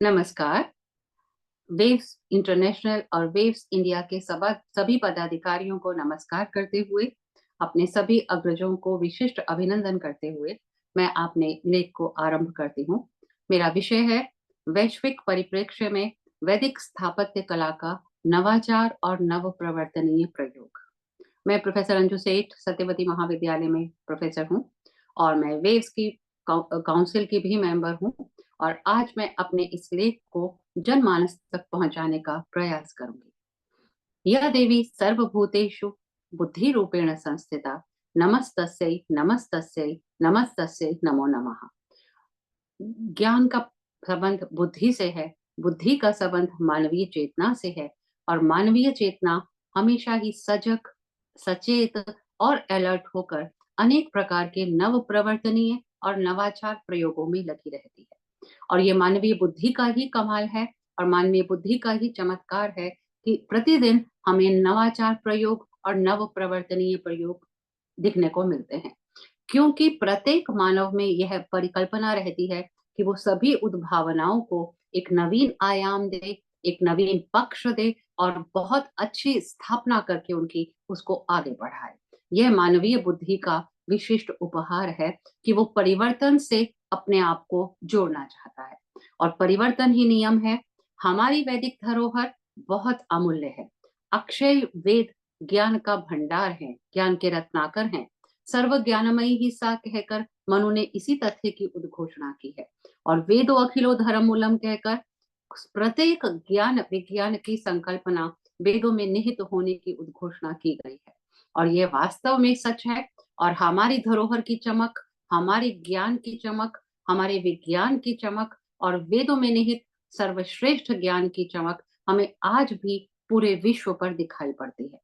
नमस्कार। Waves international और waves India के सभी पदाधिकारियों को नमस्कार करते हुए, अपने सभी अग्रजों को विशिष्ट अभिनंदन करते हुए मैं अपने लेख को आरंभ करती हूँ। मेरा विषय है वैश्विक परिप्रेक्ष्य में वैदिक स्थापत्य कला का नवाचार और नव प्रवर्तनीय प्रयोग। मैं प्रोफेसर अंजू सेठ सत्यवती महाविद्यालय में प्रोफेसर हूँ और मैं वेव्स की काउंसिल की भी मेंबर हूँ। और आज मैं अपने इस लेख को जनमानस तक पहुंचाने का प्रयास करूंगी। यह देवी सर्वभूतेषु बुद्धि रूपेण संस्थिता, नमस्तस्यै नमस्तस्यै नमस्तस्यै नमो नमः। ज्ञान का संबंध बुद्धि से है, बुद्धि का संबंध मानवीय चेतना से है और मानवीय चेतना हमेशा ही सजग, सचेत और अलर्ट होकर अनेक प्रकार के नव प्रवर्तनीय और नवाचार प्रयोगों में लगी रहती है। और ये मानवीय बुद्धि का ही कमाल है और मानवीय बुद्धि का ही चमत्कार है कि प्रतिदिन हमें नवाचार प्रयोग और नव प्रवर्तनीय प्रयोग दिखने को मिलते हैं। क्योंकि प्रत्येक मानव में यह परिकल्पना रहती है कि वो सभी उद्भावनाओं को एक नवीन आयाम दे, एक नवीन पक्ष दे और बहुत अच्छी स्थापना करके उनकी उसको आगे बढ़ाए। यह मानवीय बुद्धि का विशिष्ट उपहार है कि वो परिवर्तन से अपने आप को जोड़ना चाहता है और परिवर्तन ही नियम है। हमारी वैदिक धरोहर बहुत अमूल्य है। अक्षय वेद ज्ञान का भंडार है, ज्ञान के रत्नाकर हैं। सर्व ज्ञानमयी ही सा कहकर मनु ने इसी तथ्य की उद्घोषणा की है और वेदो अखिलो धर्म मूलम कहकर प्रत्येक ज्ञान विज्ञान की संकल्पना वेदों में निहित होने की उद्घोषणा की गई है। और यह वास्तव में सच है। और हमारी धरोहर की चमक, हमारे ज्ञान की चमक, हमारे विज्ञान की चमक और वेदों में निहित सर्वश्रेष्ठ ज्ञान की चमक हमें आज भी पूरे विश्व पर दिखाई पड़ती है।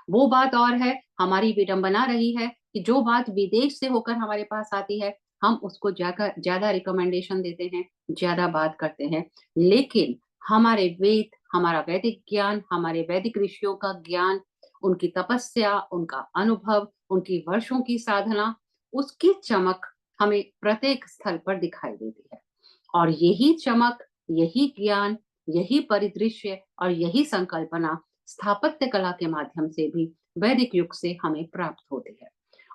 वो बात और है, हमारी विडंबना रही है कि जो बात विदेश से होकर हमारे पास आती है हम उसको ज्यादा ज्यादा रिकमेंडेशन देते हैं, ज्यादा बात करते हैं। लेकिन हमारे वेद, हमारा वैदिक ज्ञान, हमारे वैदिक ऋषियों का ज्ञान, उनकी तपस्या, उनका अनुभव, उनकी वर्षों की साधना, उसकी चमक हमें प्रत्येक स्थल पर दिखाई देती है। और यही चमक, यही ज्ञान, यही परिदृश्य और यही संकल्पना स्थापत्य कला के माध्यम से भी वैदिक युग से हमें प्राप्त होती है।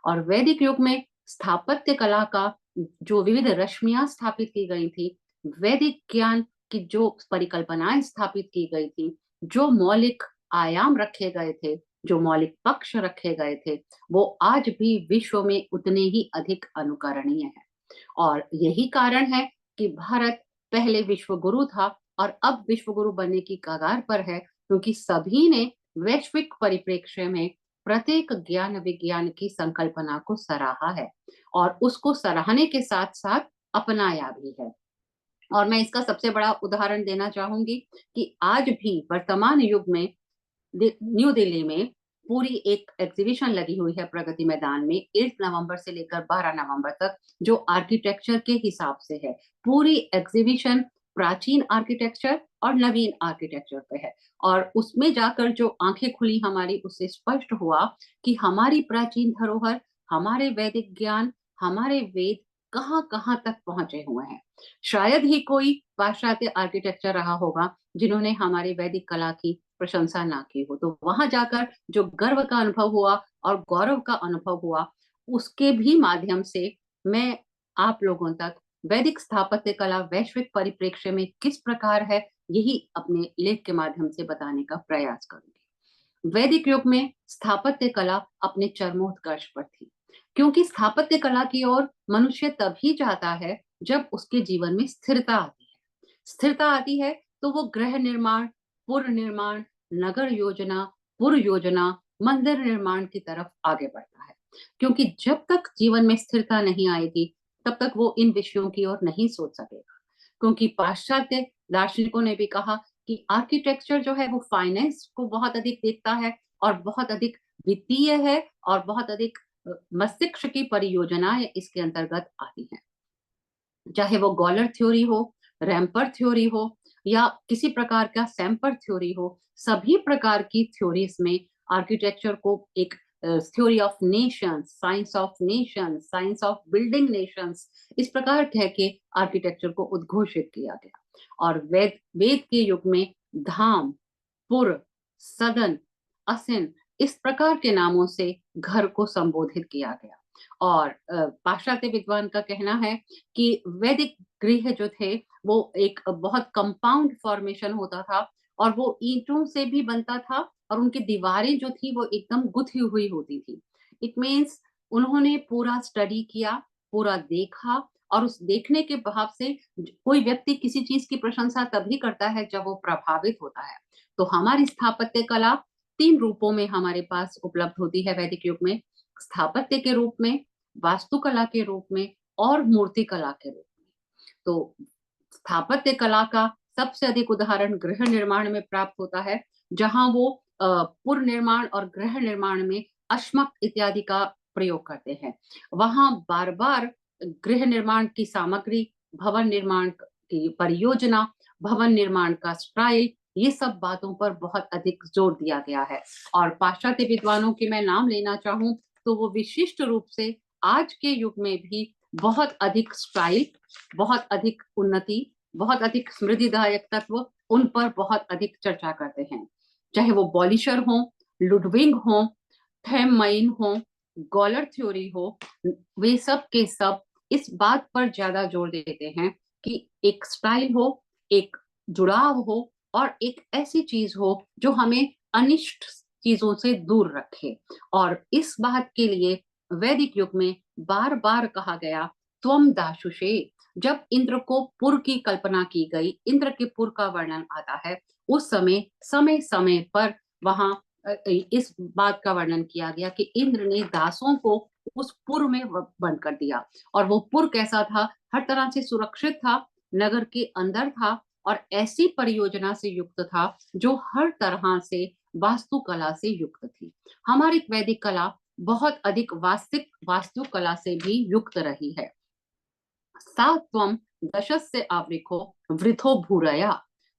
और वैदिक युग में स्थापत्य कला का जो विविध रश्मियां स्थापित की गई थी, वैदिक ज्ञान की जो परिकल्पनाएं स्थापित की गई थी, जो मौलिक आयाम रखे गए थे, जो मौलिक पक्ष रखे गए थे, वो आज भी विश्व में उतने ही अधिक अनुकरणीय है। और यही कारण है कि भारत पहले विश्व गुरु था और अब विश्व गुरु बनने की कगार पर है, क्योंकि सभी ने वैश्विक परिप्रेक्ष्य में प्रत्येक ज्ञान विज्ञान की संकल्पना को सराहा है और उसको सराहने के साथ साथ अपनाया भी है। और मैं इसका सबसे बड़ा उदाहरण देना चाहूंगी कि आज भी वर्तमान युग में न्यू दिल्ली में पूरी एक एग्जीबिशन लगी हुई है प्रगति मैदान में 8 नवंबर से लेकर 12 नवंबर तक, जो आर्किटेक्चर के हिसाब से है। पूरी एग्जीबिशन प्राचीन आर्किटेक्चर और नवीन आर्किटेक्चर पे है। और उसमें जाकर जो आंखें खुली हमारी, उससे स्पष्ट हुआ कि हमारी प्राचीन धरोहर, हमारे वैदिक ज्ञान, हमारे वेद कहाँ कहाँ तक पहुंचे हुए हैं। शायद ही कोई पाश्चात्य आर्किटेक्चर रहा होगा जिन्होंने हमारी वैदिक कला की प्रशंसा ना की हो। तो वहां जाकर जो गर्व का अनुभव हुआ और गौरव का अनुभव हुआ, उसके भी माध्यम से मैं आप लोगों तक वैदिक स्थापत्य कला वैश्विक परिप्रेक्ष्य में किस प्रकार है, यही अपने लेख के माध्यम से बताने का प्रयास करूंगी। वैदिक युग में स्थापत्य कला अपने चरमोत्कर्ष पर थी, क्योंकि स्थापत्य कला की ओर मनुष्य तभी जाता है जब उसके जीवन में स्थिरता आती है। स्थिरता आती है तो वो गृह निर्माण, पुर निर्माण, नगर योजना, पुर योजना, मंदिर निर्माण की तरफ आगे बढ़ता है। क्योंकि जब तक जीवन में स्थिरता नहीं आएगी तब तक वो इन विषयों की ओर नहीं सोच सकेगा। क्योंकि पाश्चात्य दार्शनिकों ने भी कहा कि आर्किटेक्चर जो है वो फाइनेंस को बहुत अधिक देखता है और बहुत अधिक वित्तीय है और बहुत अधिक मस्तिष्क की परियोजनाएं इसके अंतर्गत आती हैं। चाहे वो गॉलर थ्योरी हो, रैम्पर थ्योरी हो या किसी प्रकार का सैम्पर थ्योरी हो, सभी प्रकार की थ्योरीज में आर्किटेक्चर को एक theory of Nations, science of Nations, science of building Nations, इस प्रकार कह के आर्किटेक्चर को उद्घोषित किया गया। और वेद वेद के युग में धाम, पुर, सदन, असिन, इस प्रकार के नामों से घर को संबोधित किया गया। और पाश्चात्य विद्वान का कहना है कि वैदिक गृह जो थे वो एक बहुत कंपाउंड फॉर्मेशन होता था, और वो ईंटों से भी बनता था, और उनकी दीवारें जो थी वो एकदम गुथी हुई होती थी। इट मीन्स उन्होंने पूरा स्टडी किया, पूरा देखा, और उस देखने के भाव से कोई व्यक्ति किसी चीज की प्रशंसा तभी करता है जब वो प्रभावित होता है। तो हमारी स्थापत्य कला 3 रूपों में हमारे पास उपलब्ध होती है वैदिक युग में: स्थापत्य के रूप में, वास्तुकला के रूप में, और मूर्ति कला के रूप में। तो स्थापत्य कला का सबसे अधिक उदाहरण गृह निर्माण में प्राप्त होता है, जहां वो पुर निर्माण और गृह निर्माण में अश्मक इत्यादि का प्रयोग करते हैं। वहां बार बार गृह निर्माण की सामग्री, भवन निर्माण की परियोजना, भवन निर्माण का स्टाइल, ये सब बातों पर बहुत अधिक जोर दिया गया है। और पाश्चात्य विद्वानों की मैं नाम लेना चाहूं तो वो विशिष्ट रूप से आज के युग में भी बहुत अधिक स्टाइल, बहुत अधिक उन्नति, बहुत अधिक समृद्धिदायक तत्व, उन पर बहुत अधिक चर्चा करते हैं। चाहे वो बॉलिशर हो, लुडविंग हो, थेममइन हो, गॉलर थ्योरी हो, वे सब के सब इस बात पर ज्यादा जोर देते हैं कि एक स्टाइल हो, एक जुड़ाव हो, और एक ऐसी चीज हो जो हमें अनिष्ट चीजों से दूर रखे। और इस बात के लिए वैदिक युग में बार बार कहा गया त्वम दाशुषे। जब इंद्र को पुर की कल्पना की गई, इंद्र के पुर का वर्णन आता है, उस समय समय समय पर वहां इस बात का वर्णन किया गया कि इंद्र ने दासों को उस पुर में बंद कर दिया। और वो पुर कैसा था? हर तरह से सुरक्षित था, नगर के अंदर था, और ऐसी परियोजना से युक्त था जो हर तरह से वास्तुकला से युक्त थी। हमारी वैदिक कला बहुत अधिक वास्तविक वास्तुकला से भी युक्त रही है। सात्वम दशस्य आवृको वृथो भूरया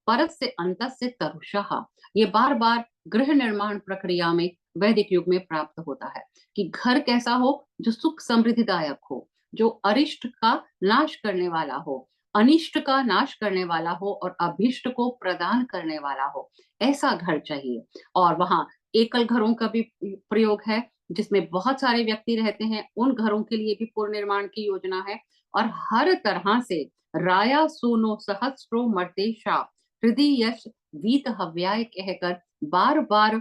परस्य अंतस्य तरुषः। ये बार बार गृह निर्माण प्रक्रिया में वैदिक युग में प्राप्त होता है कि घर कैसा हो जो सुख समृद्धिदायक हो, जो अरिष्ट का नाश करने वाला हो, अनिष्ट का नाश करने वाला हो, और अभिष्ट को प्रदान करने वाला हो, ऐसा घर चाहिए। और वहां एकल घरों का भी प्रयोग है, जिसमें बहुत सारे व्यक्ति रहते हैं, उन घरों के लिए भी पूर्ण निर्माण की योजना है। और हर तरह से राया सूनो सहस्रो मर्तेशा हृदय यश वीत हव्याय कहकर बार बार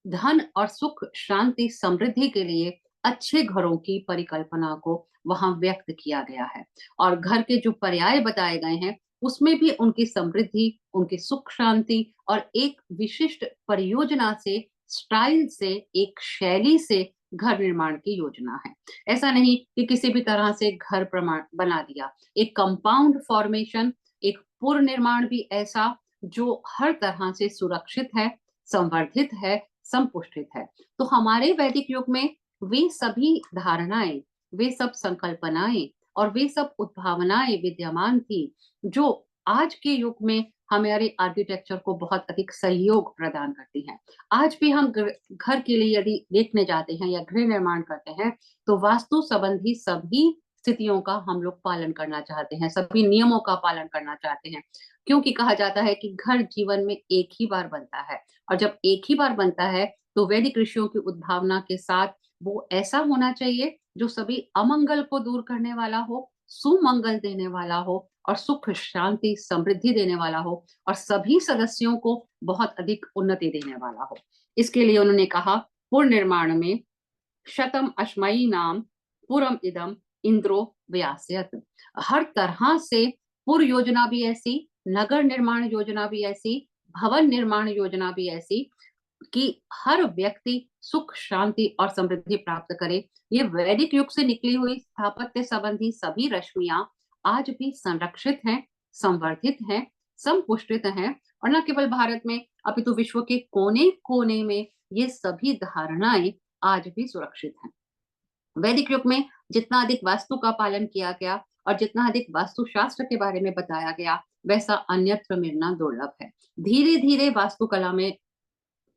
धन और सुख, शांति, समृद्धि के लिए अच्छे घरों की परिकल्पना को वहां व्यक्त किया गया है। और घर के जो पर्याय बताए गए हैं उसमें भी उनकी समृद्धि, उनकी सुख शांति, और एक विशिष्ट परियोजना से, स्टाइल से, एक शैली से घर निर्माण की योजना है। ऐसा नहीं कि किसी भी तरह से घर प्रमाण बना दिया। एक कंपाउंड फॉर्मेशन, एक पूर्व निर्माण भी ऐसा जो हर तरह से सुरक्षित है, संवर्धित है, संपुष्टित है। तो हमारे वैदिक युग में वे सभी धारणाएं, वे सब संकल्पनाएं, और वे सब उद्भावनाएं विद्यमान थी जो आज के युग में हमारे आर्किटेक्चर को बहुत अधिक सहयोग प्रदान करती हैं। आज भी हम घर के लिए यदि देखने जाते हैं या गृह निर्माण करते हैं तो वास्तु संबंधी सभी स्थितियों का हम लोग पालन करना चाहते हैं, सभी नियमों का पालन करना चाहते हैं, क्योंकि कहा जाता है कि घर जीवन में एक ही बार बनता है। और जब एक ही बार बनता है तो वैदिक ऋषियों की उद्भावना के साथ वो ऐसा होना चाहिए जो सभी अमंगल को दूर करने वाला हो, सुमंगल देने वाला हो, और सुख शांति समृद्धि देने वाला हो, और सभी सदस्यों को बहुत अधिक उन्नति देने वाला हो। इसके लिए उन्होंने कहा पूर्ण निर्माण में शतम अश्मयी नाम पुरम इदम इंद्रो व्यास्यत। हर तरह से पूर्व योजना भी ऐसी, नगर निर्माण योजना भी ऐसी, भवन निर्माण योजना भी ऐसी कि हर व्यक्ति सुख शांति और समृद्धि प्राप्त करे। ये वैदिक युग से निकली हुई स्थापत्य संबंधी सभी रश्मियां आज भी संरक्षित हैं, संवर्धित हैं, संपुष्टित हैं, और न केवल भारत में अपितु विश्व के कोने कोने में ये सभी धारणाएं आज भी सुरक्षित हैं। वैदिक युग में जितना अधिक वास्तु का पालन किया गया और जितना अधिक वास्तुशास्त्र के बारे में बताया गया, वैसा अन्यत्र मिलना दुर्लभ है। धीरे धीरे वास्तुकला में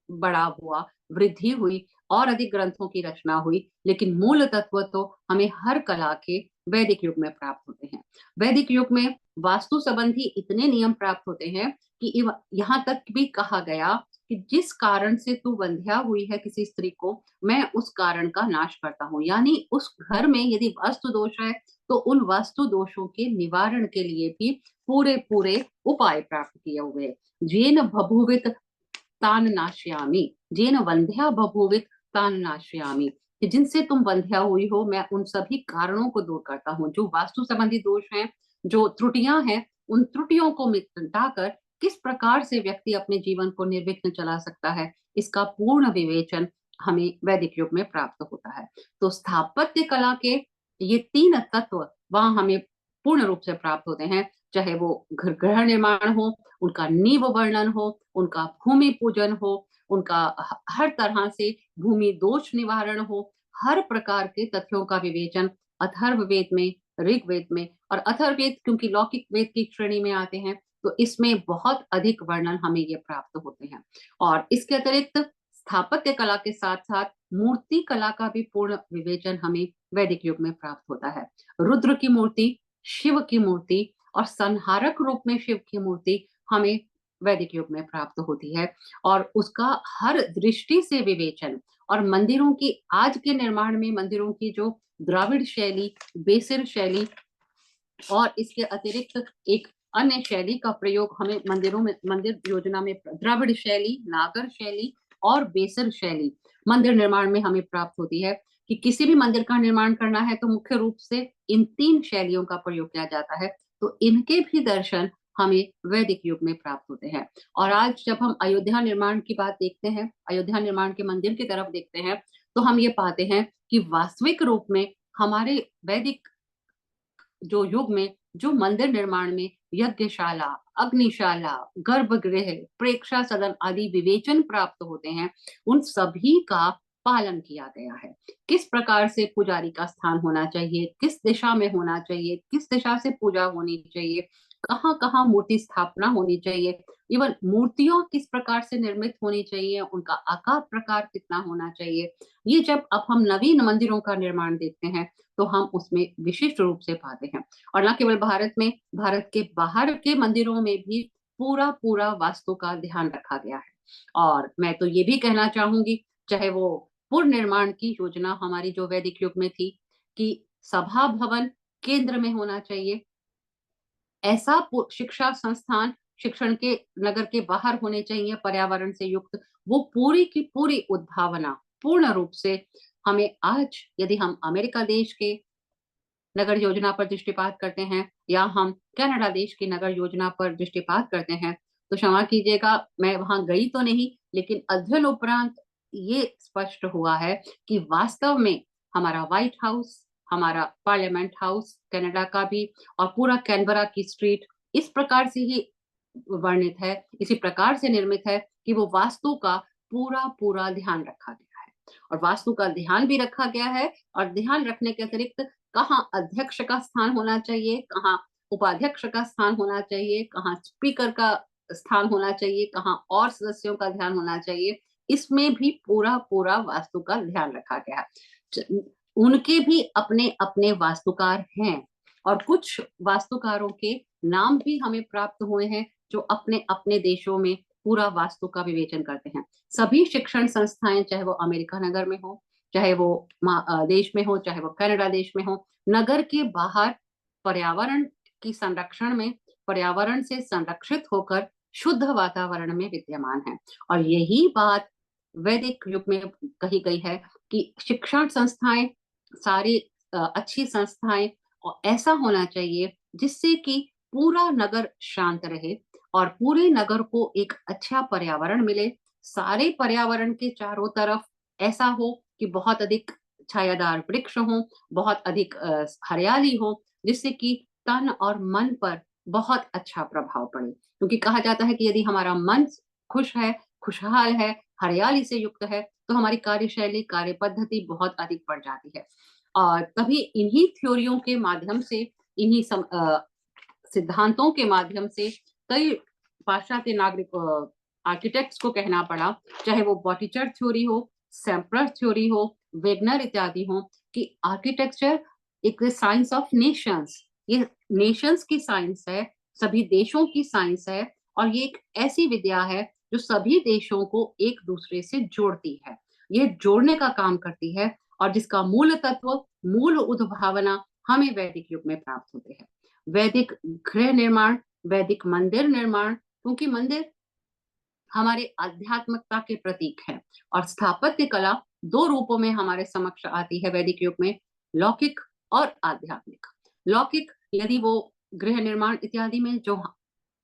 बढ़ाव हुआ, वृद्धि हुई, और अधिक ग्रंथों की रचना हुई, लेकिन मूल तत्व तो हमें हर कला के वैदिक युग में प्राप्त होते हैं। वैदिक युग में वास्तु संबंधी इतने नियम प्राप्त होते हैं कि यहाँ तक भी कहा गया कि जिस कारण से तू बंध्या हुई है किसी स्त्री को, मैं उस कारण का नाश करता हूँ। यानी उस घर में यदि वास्तु दोष है तो उन वास्तु दोषों के निवारण के लिए भी पूरे पूरे उपाय प्राप्त किए हुए। जेन बभूवित तान नाशयामी, जेन वंध्या बभूवित तान नाशयामी, कि जिनसे तुम बंध्या हुई हो मैं उन सभी कारणों को दूर करता हूँ। जो वास्तु संबंधी दोष हैं, जो त्रुटियां हैं, उन त्रुटियों को मिटाकर किस प्रकार से व्यक्ति अपने जीवन को निर्विघ्न चला सकता है, इसका पूर्ण विवेचन हमें वैदिक युग में प्राप्त होता है। तो स्थापत्य कला के ये तीन तत्व वहां हमें पूर्ण रूप से प्राप्त होते हैं, चाहे वो घर गृह निर्माण हो, उनका नींव वर्णन हो, उनका भूमि पूजन हो, उनका हर तरह से भूमि दोष निवारण हो, हर प्रकार के तथ्यों का विवेचन अथर्ववेद में, ऋग्वेद में, और अथर्ववेद क्योंकि लौकिक वेद की श्रेणी में आते हैं तो इसमें बहुत अधिक वर्णन हमें ये प्राप्त होते हैं। और इसके अतिरिक्त स्थापत्य कला के साथ साथ मूर्ति कला का भी पूर्ण विवेचन हमें वैदिक युग में प्राप्त होता है। रुद्र की मूर्ति, शिव की मूर्ति और संहारक रूप में शिव की मूर्ति हमें वैदिक युग में प्राप्त होती है, और उसका हर दृष्टि से विवेचन, और मंदिरों की आज के निर्माण में मंदिरों की जो द्राविड़ शैली, बेसिर शैली और इसके अतिरिक्त एक अन्य शैली का प्रयोग हमें मंदिरों में, मंदिर योजना में द्रविड़ शैली, नागर शैली और बेसर शैली मंदिर निर्माण में हमें प्राप्त होती है। कि किसी भी मंदिर का निर्माण करना है तो मुख्य रूप से इन तीन शैलियों का प्रयोग किया जाता है। तो इनके भी दर्शन हमें वैदिक युग में प्राप्त होते हैं। और आज जब हम अयोध्या निर्माण की बात देखते हैं, अयोध्या निर्माण के मंदिर की तरफ देखते हैं, तो हम ये पाते हैं कि वास्तविक रूप में हमारे वैदिक जो युग में जो मंदिर निर्माण में यज्ञशाला, अग्निशाला, गर्भगृह, प्रेक्षा सदन आदि विवेचन प्राप्त होते हैं, उन सभी का पालन किया गया है। किस प्रकार से पुजारी का स्थान होना चाहिए, किस दिशा में होना चाहिए, किस दिशा से पूजा होनी चाहिए, कहाँ कहाँ मूर्ति स्थापना होनी चाहिए, इवन मूर्तियों किस प्रकार से निर्मित होनी चाहिए, उनका आकार प्रकार कितना होना चाहिए, ये जब अब हम नवीन मंदिरों का निर्माण देखते हैं तो हम उसमें विशिष्ट रूप से पाते हैं। और न केवल भारत में, भारत के बाहर के मंदिरों में भी पूरा पूरा वास्तु का ध्यान रखा गया है। और मैं तो ये भी कहना चाहूंगी, चाहे वो पूर्ण निर्माण की योजना हमारी जो वैदिक युग में थी कि सभा भवन केंद्र में होना चाहिए, ऐसा शिक्षा संस्थान शिक्षण के नगर के बाहर होने चाहिए पर्यावरण से युक्त, वो पूरी की पूरी उद्भावना पूर्ण रूप से हमें आज, यदि हम अमेरिका देश के नगर योजना पर दृष्टिपात करते हैं या हम कनाडा देश की नगर योजना पर दृष्टिपात करते हैं, तो क्षमा कीजिएगा मैं वहां गई तो नहीं, लेकिन अध्ययन उपरांत ये स्पष्ट हुआ है कि वास्तव में हमारा व्हाइट हाउस, हमारा पार्लियामेंट हाउस कनाडा का भी, और पूरा कैनबरा की स्ट्रीट इस प्रकार से ही वर्णित है, इसी प्रकार से निर्मित है कि वो वास्तु का पूरा पूरा ध्यान रखा गया है। और वास्तु का ध्यान भी रखा गया है, और ध्यान रखने के अतिरिक्त कहाँ अध्यक्ष का स्थान होना चाहिए, कहाँ उपाध्यक्ष का स्थान होना चाहिए, कहाँ स्पीकर का स्थान होना चाहिए, कहाँ और सदस्यों का ध्यान होना चाहिए, इसमें भी पूरा पूरा वास्तु का ध्यान रखा गया है। उनके भी अपने अपने वास्तुकार हैं, और कुछ वास्तुकारों के नाम भी हमें प्राप्त हुए हैं जो अपने अपने देशों में पूरा वास्तु का विवेचन करते हैं। सभी शिक्षण संस्थाएं, चाहे वो अमेरिका नगर में हो, चाहे वो देश में हो, चाहे वो कनाडा देश में हो, नगर के बाहर पर्यावरण की संरक्षण में, पर्यावरण से संरक्षित होकर शुद्ध वातावरण में विद्यमान है। और यही बात वैदिक युग में कही गई है कि शिक्षण संस्थाएं सारी अच्छी संस्थाएं, और ऐसा होना चाहिए जिससे कि पूरा नगर शांत रहे और पूरे नगर को एक अच्छा पर्यावरण मिले। सारे पर्यावरण के चारों तरफ ऐसा हो कि बहुत अधिक छायादार वृक्ष हो, बहुत अधिक हरियाली हो, जिससे कि तन और मन पर बहुत अच्छा प्रभाव पड़े। क्योंकि कहा जाता है कि यदि हमारा मन खुश है, खुशहाल है, हरियाली से युक्त है, तो हमारी कार्यशैली, कार्य पद्धति बहुत अधिक बढ़ जाती है। और तभी इन्हीं थ्योरियों के माध्यम से, इन्हीं सिद्धांतों के माध्यम से कई पाश्चात्य नागरिक आर्किटेक्ट्स को कहना पड़ा, चाहे वो बॉटीचर थ्योरी हो, सेम्पलर थ्योरी हो, वेगनर इत्यादि हो, कि आर्किटेक्चर एक साइंस ऑफ नेशंस, ये नेशंस की साइंस है, सभी देशों की साइंस है, और ये एक ऐसी विद्या है जो सभी देशों को एक दूसरे से जोड़ती है, ये जोड़ने का काम करती है, और जिसका मूल तत्व, मूल उद्भावना हमें वैदिक युग में प्राप्त होते हैं। वैदिक गृह निर्माण, वैदिक मंदिर निर्माण, क्योंकि मंदिर हमारे आध्यात्मिकता के प्रतीक हैं, और स्थापत्य कला दो रूपों में हमारे समक्ष आती है वैदिक युग में, लौकिक और आध्यात्मिक। लौकिक यदि वो गृह निर्माण इत्यादि में जो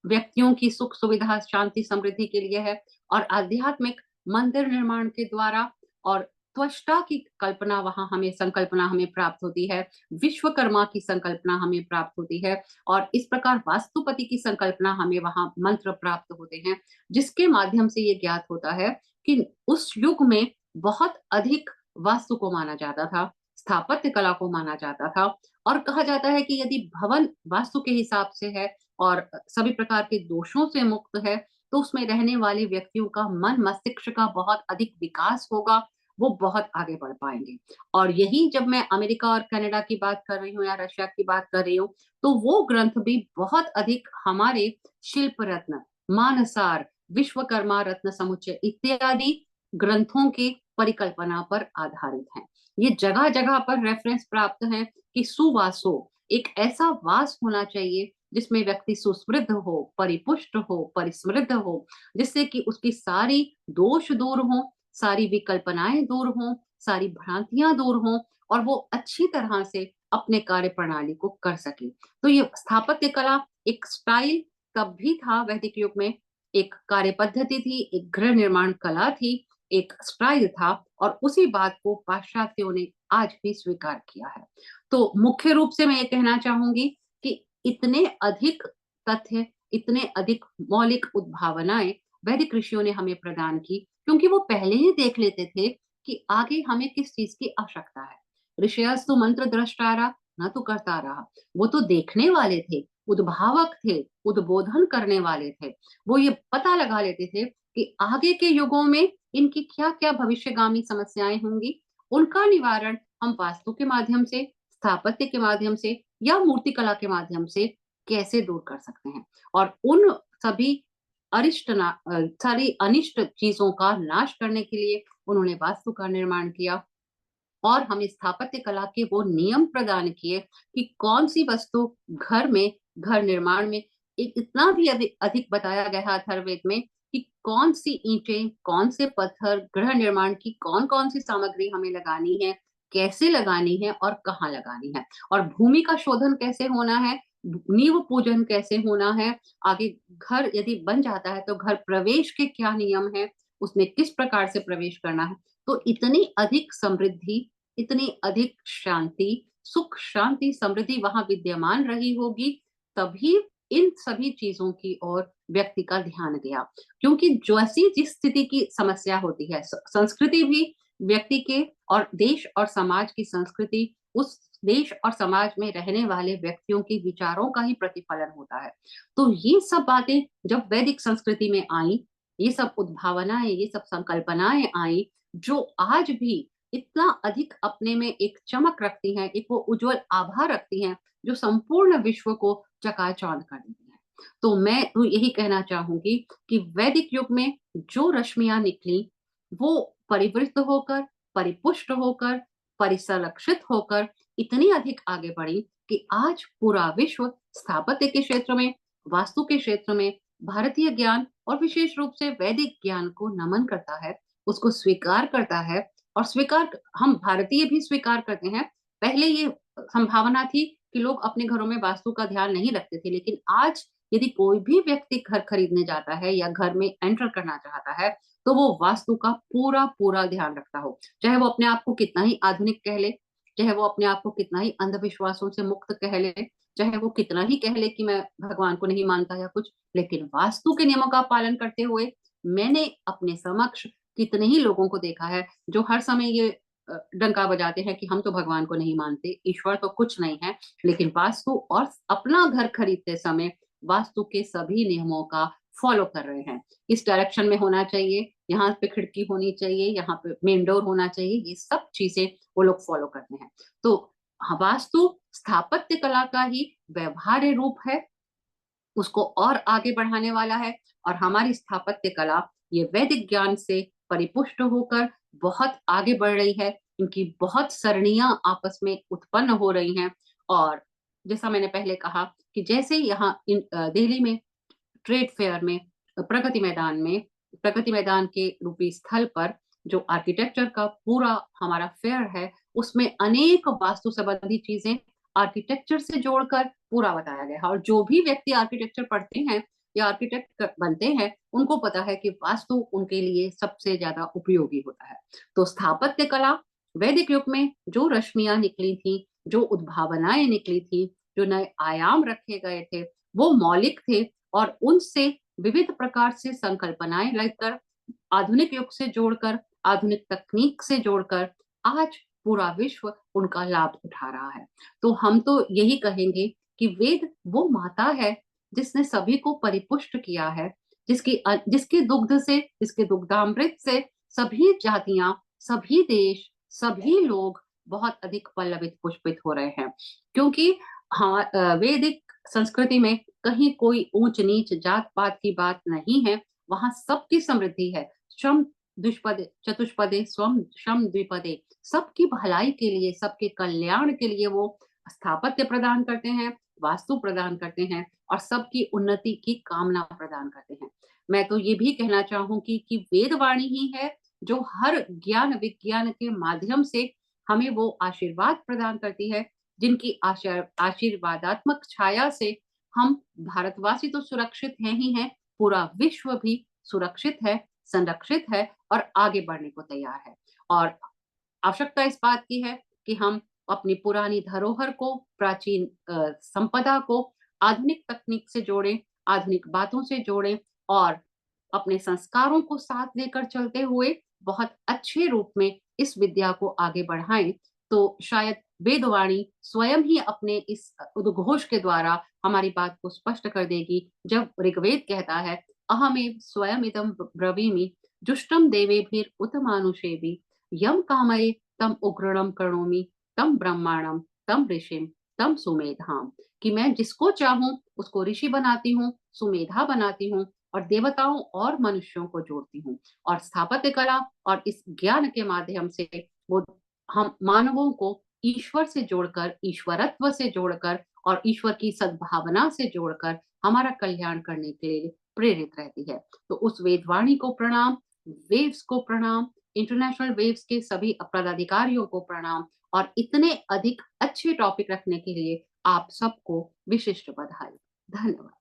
व्यक्तियों की सुख सुविधा शांति समृद्धि के लिए है, और आध्यात्मिक मंदिर निर्माण के द्वारा, और त्वष्टा की कल्पना वहां हमें संकल्पना हमें प्राप्त होती है, विश्वकर्मा की संकल्पना हमें प्राप्त होती है, और इस प्रकार वास्तुपति की संकल्पना हमें वहां मंत्र प्राप्त होते हैं, जिसके माध्यम से ये ज्ञात होता है कि उस युग में बहुत अधिक वास्तु को माना जाता था, स्थापत्य कला को माना जाता था, और कहा जाता है कि यदि भवन वास्तु के हिसाब से है और सभी प्रकार के दोषों से मुक्त है, तो उसमें रहने वाले व्यक्तियों का मन मस्तिष्क का बहुत अधिक विकास होगा, वो बहुत आगे बढ़ पाएंगे। और यही जब मैं अमेरिका और कनाडा की बात कर रही हूँ या रशिया की बात कर रही हूँ, तो वो ग्रंथ भी बहुत अधिक हमारे शिल्प रत्न, मानसार, विश्वकर्मा रत्न समुच्चय इत्यादि ग्रंथों के परिकल्पना पर आधारित हैं। ये जगह जगह पर रेफरेंस प्राप्त हैं कि सुवासो, एक ऐसा वास होना चाहिए जिसमें व्यक्ति सुसमृद्ध हो, परिपुष्ट हो, परिसमृद्ध हो, जिससे कि उसकी सारी दोष दूर हो, सारी विकल्पनाएं दूर हों, सारी भ्रांतियां दूर हों, और वो अच्छी तरह से अपने कार्य प्रणाली को कर सके। तो ये स्थापत्य कला एक स्टाइल तब भी था वैदिक युग में, एक कार्य पद्धति थी, एक गृह निर्माण कला थी, एक स्टाइल था, और उसी बात को पाश्चात्यों ने आज भी स्वीकार किया है। तो मुख्य रूप से मैं ये कहना चाहूंगी कि इतने अधिक तथ्य, इतने अधिक मौलिक उद्भावनाएं वैदिक ऋषियों ने हमें प्रदान की, क्योंकि वो पहले ही देख लेते थे कि आगे हमें किस चीज की आवश्यकता है। ऋषयस्तु मंत्र द्रष्टारा न तो करता रहा, वो तो देखने वाले थे, उद्भावक थे, उद्बोधन करने वाले थे। वो ये पता लगा लेते थे कि आगे के युगों में इनकी क्या क्या भविष्यगामी समस्याएं होंगी, उनका निवारण हम वास्तु के माध्यम से, स्थापत्य के माध्यम से, या मूर्तिकला के माध्यम से कैसे दूर कर सकते हैं। और उन सभी सारी अनिष्ट चीजों का नाश करने के लिए उन्होंने वास्तु का निर्माण किया, और हमें स्थापत्य कला के वो नियम प्रदान किए कि कौन सी वस्तु घर में, घर निर्माण में, एक इतना भी अधिक बताया गया है अथर्ववेद में कि कौन सी ईंटें, कौन से पत्थर, गृह निर्माण की कौन कौन सी सामग्री हमें लगानी है, कैसे लगानी है, और कहाँ लगानी है, और भूमि का शोधन कैसे होना है, नींव पूजन कैसे होना है, आगे घर यदि बन जाता है तो घर प्रवेश के क्या नियम है, उसमें किस प्रकार से प्रवेश करना है। तो इतनी अधिक समृद्धि, इतनी अधिक शांति, सुख शांति समृद्धि वहां विद्यमान रही होगी, तभी इन सभी चीजों की ओर व्यक्ति का ध्यान गया। क्योंकि जैसी जिस स्थिति की समस्या होती है, संस्कृति भी व्यक्ति के, और देश और समाज की संस्कृति उस देश और समाज में रहने वाले व्यक्तियों के विचारों का ही प्रतिफलन होता है। तो ये सब बातें जब वैदिक संस्कृति में आई, ये सब उद्भावनाएं, ये सब संकल्पनाएं आई, जो आज भी इतना अधिक अपने में एक चमक रखती हैं, एक वो उज्जवल आभा रखती हैं, जो संपूर्ण विश्व को चकाचौंध कर देती हैं। तो मैं तो यही कहना चाहूंगी कि वैदिक युग में जो रश्मियां निकली, वो परिवृत होकर, परिपुष्ट होकर, परिसंरक्षित होकर इतनी अधिक आगे बढ़ी कि आज पूरा विश्व स्थापत्य के क्षेत्र में, वास्तु के क्षेत्र में भारतीय ज्ञान और विशेष रूप से वैदिक ज्ञान को नमन करता है, उसको स्वीकार करता है। और स्वीकार, हम भारतीय भी स्वीकार करते हैं। पहले ये संभावना थी कि लोग अपने घरों में वास्तु का ध्यान नहीं रखते थे, लेकिन आज यदि कोई भी व्यक्ति घर खरीदने जाता है या घर में एंटर करना चाहता है, तो वो वास्तु का पूरा पूरा ध्यान रखता हो, चाहे वो अपने आप को कितना ही आधुनिक कह ले, चाहे वो अपने आप को कितना ही अंधविश्वासों से मुक्त कह ले, चाहे वो कितना ही कह ले कि मैं भगवान को नहीं मानता या कुछ, लेकिन वास्तु के नियमों का पालन करते हुए मैंने अपने समक्ष कितने ही लोगों को देखा है जो हर समय ये डंका बजाते हैं कि हम तो भगवान को नहीं मानते, ईश्वर तो कुछ नहीं है, लेकिन वास्तु और अपना घर खरीदते समय वास्तु के सभी नियमों का फॉलो कर रहे हैं। इस डायरेक्शन में होना चाहिए, यहाँ पे खिड़की होनी चाहिए, यहाँ पे मेन डोर होना चाहिए, ये सब चीजें वो लोग फॉलो करते हैं। तो वास्तु स्थापत्य कला का ही व्यवहार्य रूप है, उसको और आगे बढ़ाने वाला है। और हमारी स्थापत्य कला ये वैदिक ज्ञान से परिपुष्ट होकर बहुत आगे बढ़ रही है। इनकी बहुत सरणियां आपस में उत्पन्न हो रही हैं। और जैसा मैंने पहले कहा कि जैसे यहाँ दिल्ली में ट्रेड फेयर में, प्रगति मैदान के रूपी स्थल पर जो आर्किटेक्चर का पूरा हमारा फेयर है, उसमें अनेक वास्तु संबंधी चीजें आर्किटेक्चर से जोड़कर पूरा बताया गया है। और जो भी व्यक्ति आर्किटेक्चर पढ़ते हैं या आर्किटेक्ट बनते हैं, उनको पता है कि वास्तु उनके लिए सबसे ज्यादा उपयोगी होता है। तो स्थापत्य कला वैदिक युग में जो रश्मियां निकली थी, जो उद्भावनाएं निकली थी, जो नए आयाम रखे गए थे, वो मौलिक थे। और उनसे विविध प्रकार से संकल्पनाएं लेकर, आधुनिक युग से जोड़कर, आधुनिक तकनीक से जोड़कर आज पूरा विश्व उनका लाभ उठा रहा है। तो हम तो यही कहेंगे कि वेद वो माता है जिसने सभी को परिपुष्ट किया है, जिसके दुग्ध से, जिसके दुग्धामृत से सभी जातियां, सभी देश, सभी लोग बहुत अधिक पल्लवित पुष्पित हो रहे हैं। क्योंकि हाँ, वैदिक संस्कृति में कहीं कोई ऊंच नीच जात पात की बात नहीं है। वहां सबकी समृद्धि है। श्रम दुष्पदे चतुष्पदे स्वम श्रम द्विपदे, सबकी भलाई के लिए, सबके कल्याण के लिए वो स्थापत्य प्रदान करते हैं, वास्तु प्रदान करते हैं और सबकी उन्नति की कामना प्रदान करते हैं। मैं तो ये भी कहना चाहूंगी कि वेदवाणी ही है जो हर ज्ञान विज्ञान के माध्यम से हमें वो आशीर्वाद प्रदान करती है, जिनकी आशीर्वादात्मक छाया से हम भारतवासी तो सुरक्षित हैं ही हैं, पूरा विश्व भी सुरक्षित है, संरक्षित है और आगे बढ़ने को तैयार है। और आवश्यकता इस बात की है कि हम अपनी पुरानी धरोहर को, प्राचीन संपदा को आधुनिक तकनीक से जोड़ें, आधुनिक बातों से जोड़ें और अपने संस्कारों को साथ लेकर चलते हुए बहुत अच्छे रूप में इस विद्या को आगे बढ़ाएं। तो शायद वेदवाणी स्वयं ही अपने इस उद्घोष के द्वारा हमारी बात को स्पष्ट कर देगी, जब ऋग्वेद कहता है, अहमेव स्वयं इदम ब्रवीमि जुष्टम देवेभिर उत मानुषेभि यम कामये तम उग्रणम करोमि तम ब्रह्मांडम तम ऋषिम तम सुमेधाम। कि मैं जिसको चाहूं उसको ऋषि बनाती हूँ, सुमेधा बनाती हूँ और देवताओं और मनुष्यों को जोड़ती हूँ। और स्थापत्य कला और इस ज्ञान के माध्यम से वो हम मानवों को ईश्वर से जोड़कर, ईश्वरत्व से जोड़कर और ईश्वर की सद्भावना से जोड़कर हमारा कल्याण करने के लिए प्रेरित रहती है। तो उस वेदवाणी को प्रणाम, वेव्स को प्रणाम, इंटरनेशनल वेव्स के सभी पदाधिकारियों को प्रणाम और इतने अधिक अच्छे टॉपिक रखने के लिए आप सबको विशिष्ट बधाई। धन्यवाद।